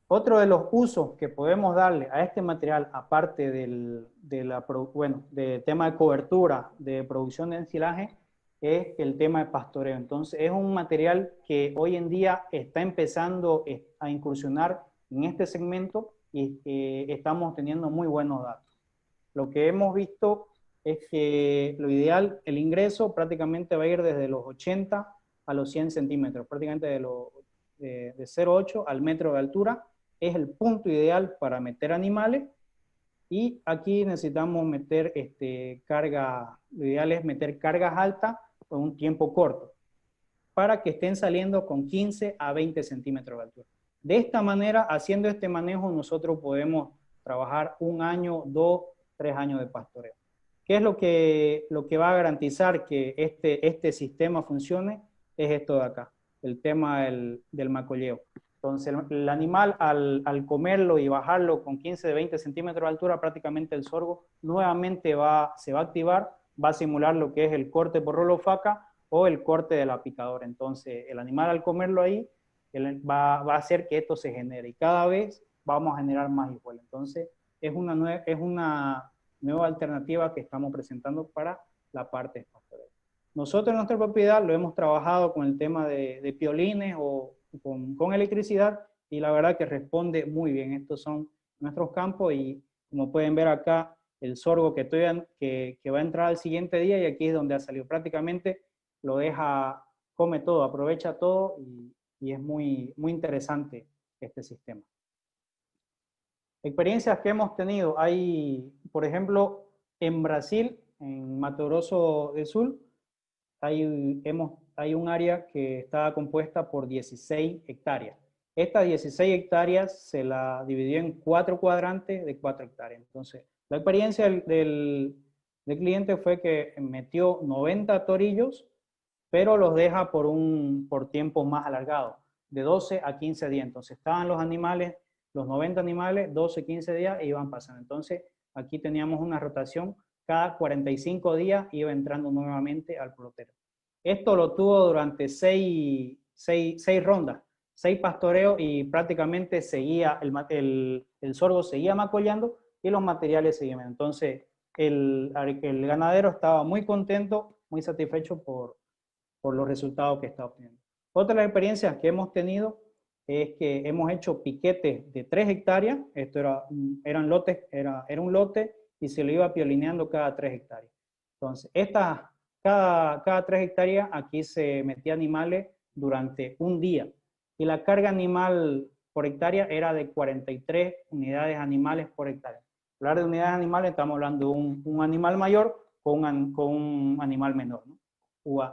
Speaker 1: Otro de los usos que podemos darle a este material, aparte del tema de cobertura, de producción de ensilaje, es el tema de pastoreo. Entonces, es un material que hoy en día está empezando a incursionar en este segmento y estamos teniendo muy buenos datos. Lo que hemos visto es que lo ideal, el ingreso prácticamente va a ir desde los 80 a los 100 centímetros, prácticamente de 0,8 al metro de altura. Es el punto ideal para meter animales y aquí necesitamos meter lo ideal es meter cargas altas con un tiempo corto para que estén saliendo con 15 a 20 centímetros de altura. De esta manera, haciendo este manejo, nosotros podemos trabajar 1 año, 2, 3 años de pastoreo. ¿Qué es lo que va a garantizar que este sistema funcione? Es esto de acá, el tema del macolleo. Entonces, el animal al comerlo y bajarlo con 15 de 20 centímetros de altura, prácticamente el sorgo nuevamente se va a activar, va a simular lo que es el corte por rolo faca o el corte de la picadora. Entonces, el animal al comerlo ahí va a hacer que esto se genere y cada vez vamos a generar más hijuela. Entonces, es una nueva alternativa que estamos presentando para la parte de pastoreo. Nosotros en nuestra propiedad lo hemos trabajado con el tema de piolines o con electricidad y la verdad que responde muy bien. Estos son nuestros campos y como pueden ver acá, el sorgo que va a entrar al siguiente día y aquí es donde ha salido. Prácticamente lo deja, come todo, aprovecha todo y es muy, muy interesante este sistema. Experiencias que hemos tenido, hay, por ejemplo, en Brasil, en Mato Grosso del Sur, hay un área que está compuesta por 16 hectáreas. Estas 16 hectáreas se la dividió en 4 cuadrantes de 4 hectáreas. Entonces, la experiencia del cliente fue que metió 90 torillos, pero los deja por tiempos más alargados, de 12 a 15 días. Entonces, estaban los animales, los 90 animales, 12, 15 días e iban pasando. Entonces, aquí teníamos una rotación, cada 45 días iba entrando nuevamente al pelotero. Esto lo tuvo durante 6 rondas, 6 pastoreos y prácticamente seguía, el sorgo seguía macollando y los materiales seguían. Entonces, el ganadero estaba muy contento, muy satisfecho por los resultados que está obteniendo. Otra de las experiencias que hemos tenido es que hemos hecho piquetes de 3 hectáreas, esto era un lote y se lo iba piolineando cada 3 hectáreas. Entonces, cada 3 hectáreas aquí se metía animales durante un día y la carga animal por hectárea era de 43 unidades animales por hectárea. Hablar de unidades animales, estamos hablando de un animal mayor con un animal menor, ¿no?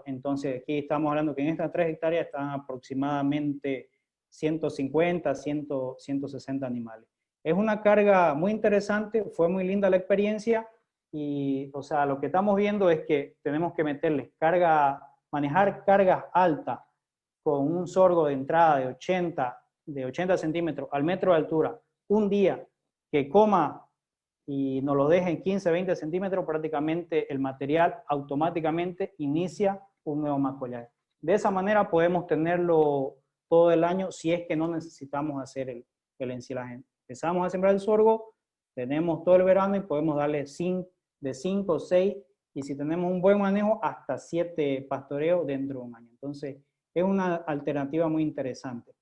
Speaker 1: Entonces, aquí estamos hablando que en estas 3 hectáreas están aproximadamente 150, 160 animales. Es una carga muy interesante, fue muy linda la experiencia y, o sea, lo que estamos viendo es que tenemos que meterles manejar cargas altas con un sorgo de entrada de 80 centímetros al metro de altura, un día que coma y nos lo deja en 15, 20 centímetros, prácticamente el material automáticamente inicia un nuevo macollaje. De esa manera podemos tenerlo todo el año si es que no necesitamos hacer el ensilaje. Empezamos a sembrar el sorgo, tenemos todo el verano y podemos darle de 5, 6 y si tenemos un buen manejo hasta 7 pastoreos dentro de un año. Entonces es una alternativa muy interesante.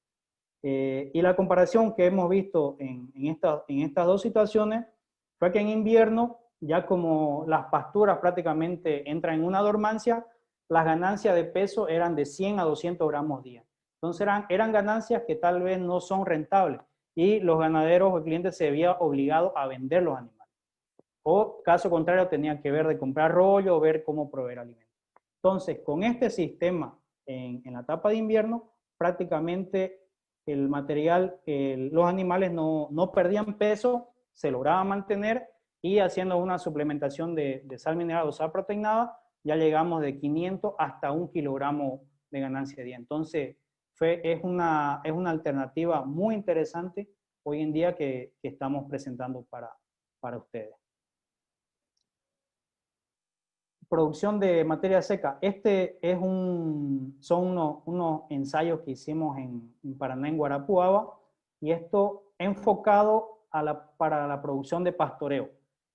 Speaker 1: Y la comparación que hemos visto en estas dos situaciones fue que en invierno, ya como las pasturas prácticamente entran en una dormancia, las ganancias de peso eran de 100 a 200 gramos día. Entonces eran ganancias que tal vez no son rentables y los ganaderos o clientes se habían obligado a vender los animales. O caso contrario, tenían que ver de comprar rollo o ver cómo proveer alimentos. Entonces, con este sistema en la etapa de invierno, prácticamente el material, los animales no perdían peso, se lograba mantener y haciendo una suplementación de sal mineral o sal proteinada, ya llegamos de 500 hasta 1 kilogramo de ganancia día. Entonces, es una alternativa muy interesante hoy en día que estamos presentando para ustedes. Producción de materia seca. Son unos ensayos que hicimos en Paraná, en Guarapuava, y esto enfocado para la producción de pastoreo.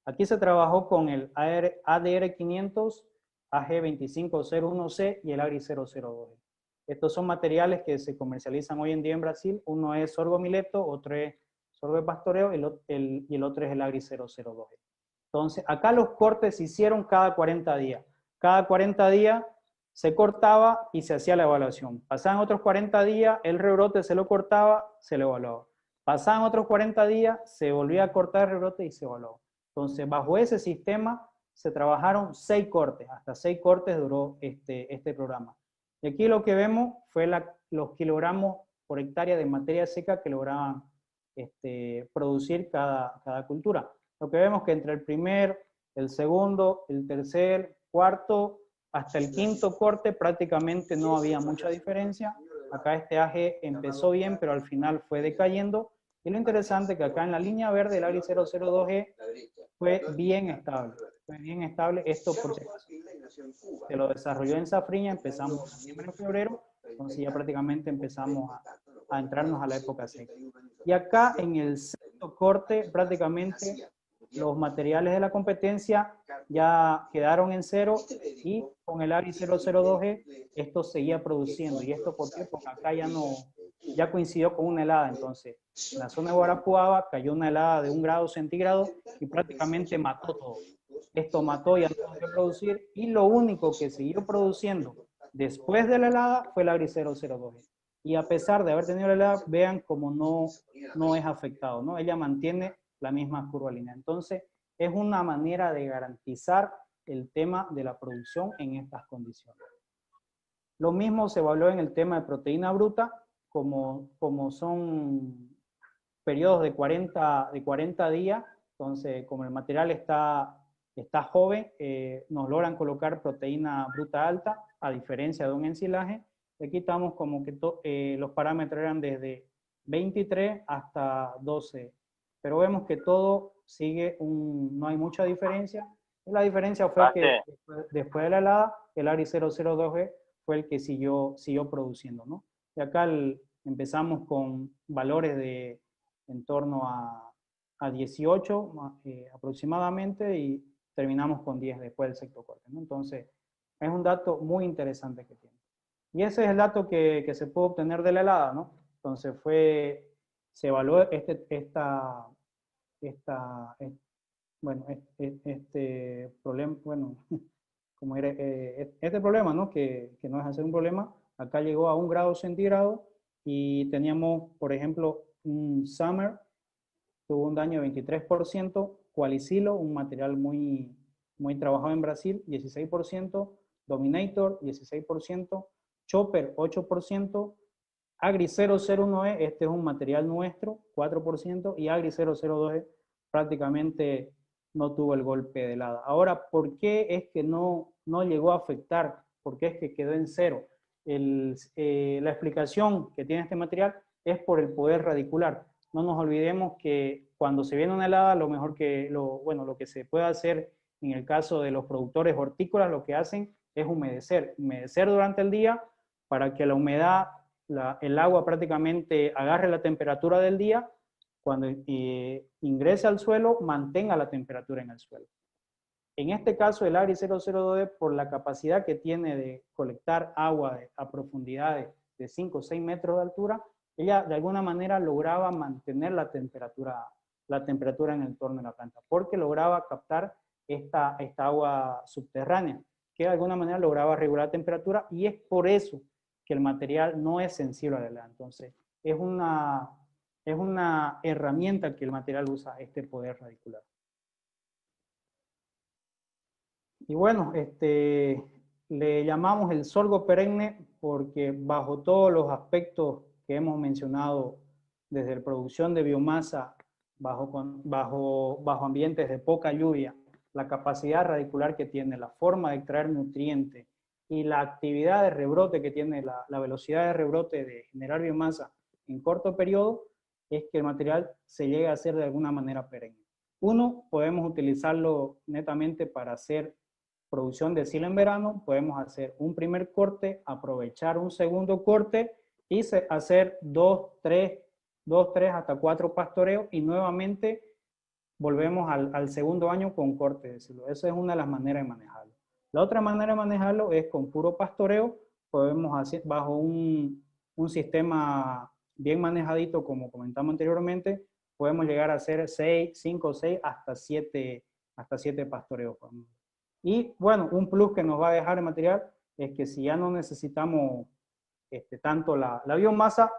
Speaker 1: Aquí se trabajó con el ADR 500, AG2501C y el Agri 002. Estos son materiales que se comercializan hoy en día en Brasil. Uno es sorgo mileto, otro es sorgo de pastoreo y el otro es el Agri 002. Entonces, acá los cortes se hicieron cada 40 días. Cada 40 días se cortaba y se hacía la evaluación. Pasaban otros 40 días, el rebrote se lo cortaba, se lo evaluaba. Pasaban otros 40 días, se volvía a cortar el rebrote y se evaluaba. Entonces, bajo ese sistema se trabajaron 6 cortes. Hasta 6 cortes duró este programa. Y aquí lo que vemos fue los kilogramos por hectárea de materia seca que lograban producir cada cultura. Lo que vemos que entre el primer el segundo, el tercer, cuarto, hasta el quinto corte prácticamente no había mucha diferencia. Acá este AG empezó bien, pero al final fue decayendo. Y lo interesante es que acá en la línea verde el ARI 002G fue bien estable. Fue bien estable. Esto por si acaso se lo desarrolló en Safriña, empezamos en noviembre, en febrero, entonces ya prácticamente empezamos a entrarnos a la época seca. Y acá en el sexto corte prácticamente los materiales de la competencia ya quedaron en cero y con el ARI 002G esto seguía produciendo. ¿Y esto por qué? Porque acá ya coincidió con una helada. Entonces, en la zona de Guarapuava cayó una helada de 1 grado centígrado y prácticamente mató todo. Esto mató, ya no volvió a producir, y lo único que siguió produciendo después de la helada fue el ARI 002G. Y a pesar de haber tenido la helada, vean cómo no es afectado, ¿no? Ella mantiene la misma curva lineal. Entonces, es una manera de garantizar el tema de la producción en estas condiciones. Lo mismo se evaluó en el tema de proteína bruta, como son periodos de 40 días, entonces como el material está joven, nos logran colocar proteína bruta alta, a diferencia de un ensilaje. Aquí estamos como que los parámetros eran desde 23 hasta 12, pero vemos que todo sigue, no hay mucha diferencia. La diferencia fue que después de la helada, el ARI 002G fue el que siguió produciendo, ¿no? Y acá empezamos con valores de en torno a 18 aproximadamente, y terminamos con 10 después del sexto corte, ¿no? Entonces, es un dato muy interesante que tiene. Y ese es el dato que se pudo obtener de la helada, ¿no? Entonces se evaluó este problema, bueno, como era, este problema, ¿no? Que no es hacer un problema, acá llegó a 1 grado centígrado y teníamos, por ejemplo, un Summer, tuvo un daño de 23%, Qualicilo, un material muy trabajado en Brasil, 16%, Dominator, 16%, Chopper, 8%, Agri 001E, este es un material nuestro, 4%, y Agri 002E prácticamente no tuvo el golpe de helada. Ahora, ¿por qué es que no llegó a afectar? ¿Por qué es que quedó en cero? La explicación que tiene este material es por el poder radicular. No nos olvidemos que cuando se viene una helada, lo que se puede hacer en el caso de los productores hortícolas, lo que hacen es humedecer durante el día para que la humedad, el agua prácticamente agarre la temperatura del día, cuando ingrese al suelo, mantenga la temperatura en el suelo. En este caso, el ARI 002D, por la capacidad que tiene de colectar agua a profundidades de 5 o 6 metros de altura, ella de alguna manera lograba mantener la temperatura en el entorno de la planta, porque lograba captar esta agua subterránea, que de alguna manera lograba regular la temperatura, y es por eso que el material no es sensible a la helada. Entonces, es una herramienta que el material usa, este poder radicular. Y bueno, le llamamos el sorgo perenne porque bajo todos los aspectos que hemos mencionado, desde la producción de biomasa, bajo ambientes de poca lluvia, la capacidad radicular que tiene, la forma de extraer nutrientes y la actividad de rebrote que tiene, la velocidad de rebrote de generar biomasa en corto periodo, es que el material se llega a hacer de alguna manera perenne. Uno, podemos utilizarlo netamente para hacer producción de silo en verano, podemos hacer un primer corte, aprovechar un segundo corte y hacer 2, 3 hasta 4 pastoreos, y nuevamente volvemos al segundo año con corte de silo. Esa es una de las maneras de manejarlo. La otra manera de manejarlo es con puro pastoreo. Podemos hacer bajo un sistema bien manejadito, como comentamos anteriormente, podemos llegar a hacer 5, 6, hasta 7 pastoreos. Y bueno, un plus que nos va a dejar el material es que si ya no necesitamos tanto la biomasa,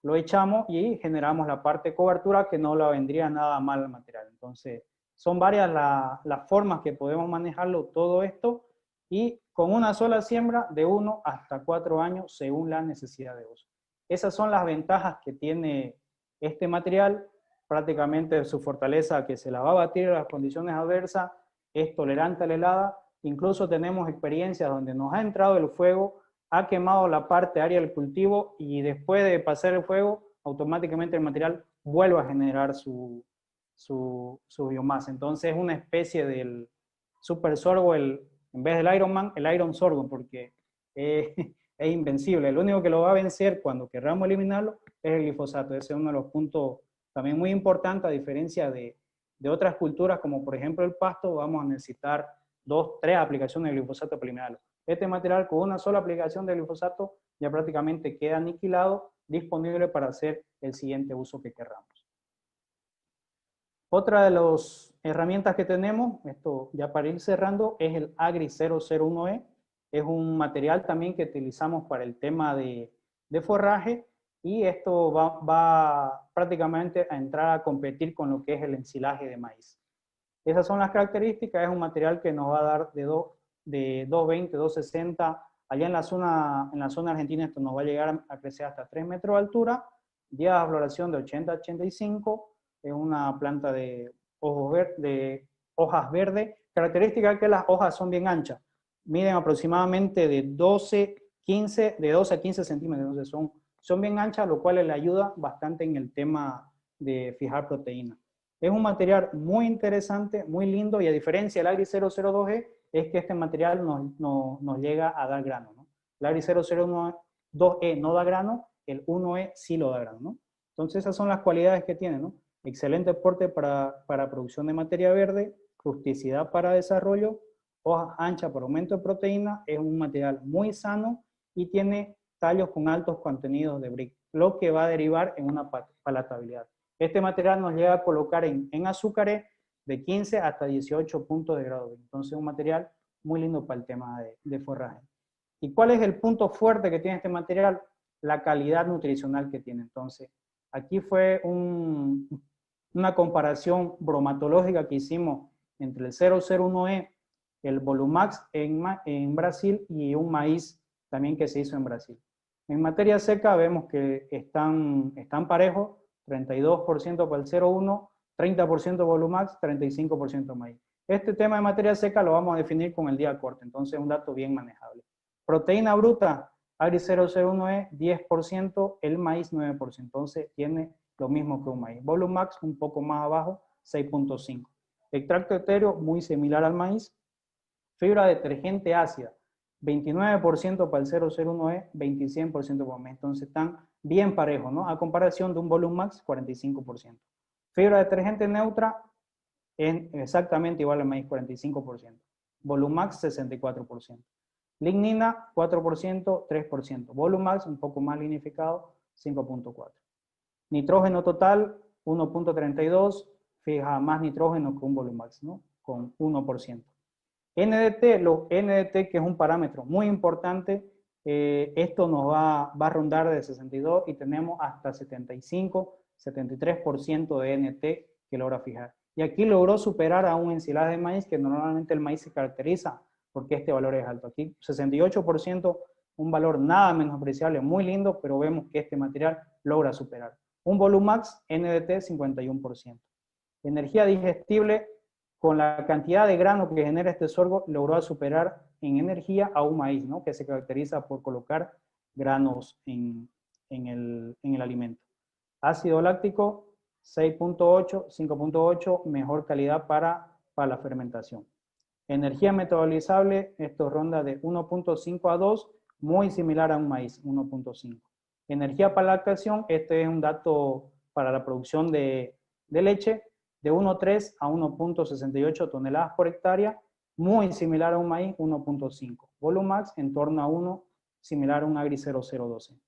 Speaker 1: lo echamos y generamos la parte de cobertura, que no la vendría nada mal al material. Entonces, son varias las formas que podemos manejarlo todo esto, y con una sola siembra de 1 hasta 4 años según la necesidad de uso. Esas son las ventajas que tiene este material, prácticamente su fortaleza, que se la va a batir a las condiciones adversas, es tolerante a la helada. Incluso tenemos experiencias donde nos ha entrado el fuego, ha quemado la parte área del cultivo y después de pasar el fuego, automáticamente el material vuelve a generar su biomasa. Entonces es una especie del super sorgo, en vez del Iron Man, el Iron Sorgo, porque es invencible. Lo único que lo va a vencer cuando queramos eliminarlo es el glifosato. Ese es uno de los puntos también muy importantes, a diferencia de otras culturas, como por ejemplo el pasto, vamos a necesitar 2, 3 aplicaciones de glifosato para eliminarlo. Este material con una sola aplicación de glifosato ya prácticamente queda aniquilado, disponible para hacer el siguiente uso que queramos. Otra de las herramientas que tenemos, esto ya para ir cerrando, es el Agri 001E. Es un material también que utilizamos para el tema de forraje, y esto va prácticamente a entrar a competir con lo que es el ensilaje de maíz. Esas son las características. Es un material que nos va a dar de 220, 260. Allá en la zona argentina esto nos va a llegar a crecer hasta 3 metros de altura, días de floración de 80 a 85. Es una planta de hojas verdes. Característica es que las hojas son bien anchas, miden aproximadamente de 12 a 15 centímetros, entonces son bien anchas, lo cual le ayuda bastante en el tema de fijar proteína. Es un material muy interesante, muy lindo, y a diferencia del Agri 002E, es que este material nos llega a dar grano, ¿no? El Agri 002E no da grano, el 1E sí lo da grano, ¿no? Entonces esas son las cualidades que tiene, ¿no? Excelente aporte para producción de materia verde, rusticidad para desarrollo, hojas anchas para aumento de proteína, es un material muy sano y tiene tallos con altos contenidos de bric, lo que va a derivar en una palatabilidad. Este material nos llega a colocar en azúcares de 15 hasta 18 puntos de grado. Entonces es un material muy lindo para el tema de forraje. ¿Y cuál es el punto fuerte que tiene este material? La calidad nutricional que tiene. Entonces, aquí fue una comparación bromatológica que hicimos entre el 001E, el Volumax en Brasil, y un maíz también que se hizo en Brasil. En materia seca vemos que están parejos, 32% para el 01, 30% Volumax, 35% maíz. Este tema de materia seca lo vamos a definir con el día corte, entonces es un dato bien manejable. Proteína bruta, Agri 001E, 10%, el maíz 9%, entonces tiene lo mismo que un maíz. Volumax un poco más abajo, 6.5. Extracto etéreo muy similar al maíz. Fibra detergente ácida, 29% para el 001E, 25% para el maíz. Entonces están bien parejos, ¿no? A comparación de un Volumax, 45%. Fibra detergente neutra es exactamente igual al maíz, 45%. Volumax, 64%. Lignina, 4%, 3%. Volumax, un poco más lignificado, 5.4%. Nitrógeno total, 1.32, fija más nitrógeno que un Volumax, ¿no? Con 1%. NDT, que es un parámetro muy importante, esto nos va a rondar de 62 y tenemos hasta 75, 73% de NT que logra fijar. Y aquí logró superar a un ensilage de maíz, que normalmente el maíz se caracteriza porque este valor es alto. Aquí 68%, un valor nada menospreciable, muy lindo, pero vemos que este material logra superar. Un Volumax, NDT 51%. Energía digestible, con la cantidad de grano que genera este sorgo, logró superar en energía a un maíz, ¿no? Que se caracteriza por colocar granos en el alimento. Ácido láctico, 6.8, 5.8, mejor calidad para la fermentación. Energía metabolizable, esto ronda de 1.5 a 2, muy similar a un maíz, 1.5. Energía para lactación, este es un dato para la producción de leche, de 1.3 a 1.68 toneladas por hectárea, muy similar a un maíz, 1.5. Volumax en torno a 1, similar a un Agri 0012.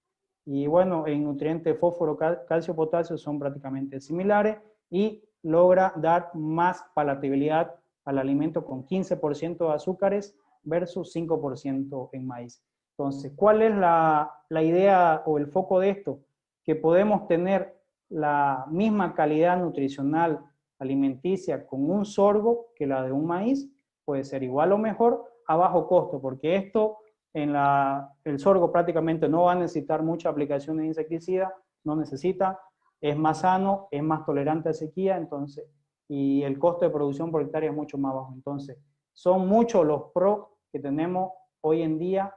Speaker 1: Y bueno, en nutrientes fósforo, calcio, potasio son prácticamente similares y logra dar más palatabilidad al alimento con 15% de azúcares versus 5% en maíz. Entonces, ¿cuál es la idea o el foco de esto? Que podemos tener la misma calidad nutricional alimenticia con un sorgo que la de un maíz, puede ser igual o mejor a bajo costo, porque esto el sorgo prácticamente no va a necesitar mucha aplicación de insecticida, no necesita, es más sano, es más tolerante a sequía, entonces y el costo de producción por hectárea es mucho más bajo. Entonces, son muchos los pros que tenemos hoy en día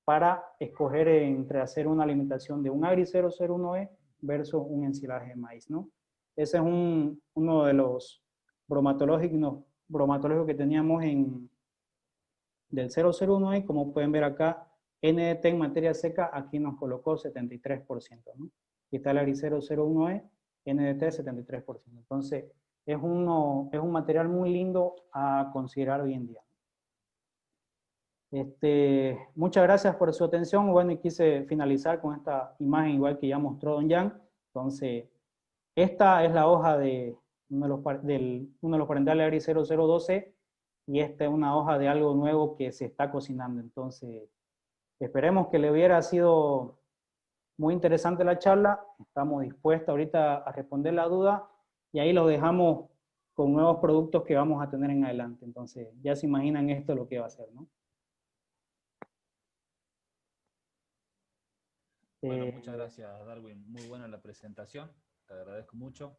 Speaker 1: para escoger entre hacer una alimentación de un Agri 001E versus un ensilaje de maíz, ¿no? Ese es uno de los bromatológicos que teníamos del 001E, como pueden ver acá, NDT en materia seca, aquí nos colocó 73%, ¿no? Y está el Agri 001E, NDT 73%. Entonces, es un material muy lindo a considerar hoy en día. Muchas gracias por su atención. Bueno, y quise finalizar con esta imagen igual que ya mostró Don Jan. Entonces, esta es la hoja de uno de los parentales Agri 0012 y esta es una hoja de algo nuevo que se está cocinando. Entonces, esperemos que le hubiera sido muy interesante la charla. Estamos dispuestos ahorita a responder la duda y ahí lo dejamos con nuevos productos que vamos a tener en adelante. Entonces, ya se imaginan esto lo que va a ser, ¿no?
Speaker 4: Bueno, muchas gracias, Darwin. Muy buena la presentación. Te agradezco mucho.